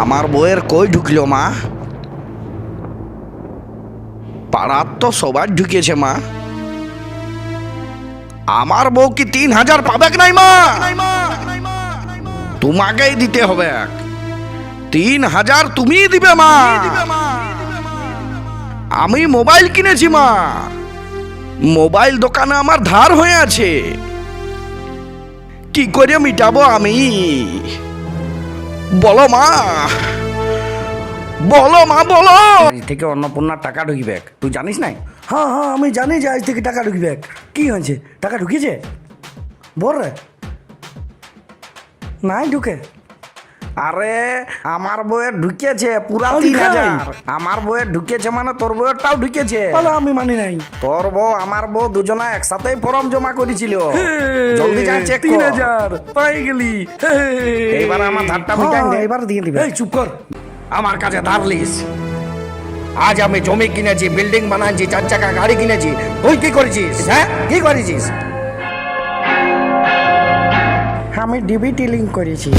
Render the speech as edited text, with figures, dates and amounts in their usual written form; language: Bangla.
আমার বউয়ের কই ঢুকলো মা? পাড়ার তো সবার ঢুকেছে মা। আমার বউ কি 3,000 পাবে নাই মা? তোমাকেই দিতে হবে। 3,000 তুমিই দিবে মা। আমি মোবাইল কিনেছি মা। মোবাইল দোকানে আমার ধার হয়ে আছে, কি করে মিটাবো আমি? বলো মা, বলো মা, বলো। আজ থেকে অন্নপূর্ণার টাকা ঢুকবে, তুই জানিস নাই? হ্যাঁ হ্যাঁ, আমি জানি যে আজ থেকে টাকা ঢুকবে। কি হয়েছে, টাকা ঢুকেছে? বল রে। নাই ঢুকে? আরে আমার বউয়ের ঢুকেছে পুরা আরে 3,000। ভাই। আমার বউয়ের ঢুকেছে মানে তোর বউয়েরটাও ঢুকেছে। তাহলে আমি মানি নাই। তোর বউ আমার বউ দুজনা একসাথেই ফর্ম জমা করেছিল। জলদি যা চেক কর। 3,000 পাই গেলি। এইবার আমার ধারটা মিটাই দে। এবার দিয়ে দিবে। এই চুপ কর। আমার কাছে ধার লিস। আজ আমি জমি কিনেছি, বিল্ডিং বানাইছি, 4 চাকা গাড়ি কিনেছি। তুই কি করেছিস? হ্যাঁ, কি করেছিস? আমি ডিবিটি লিঙ্ক করেছি।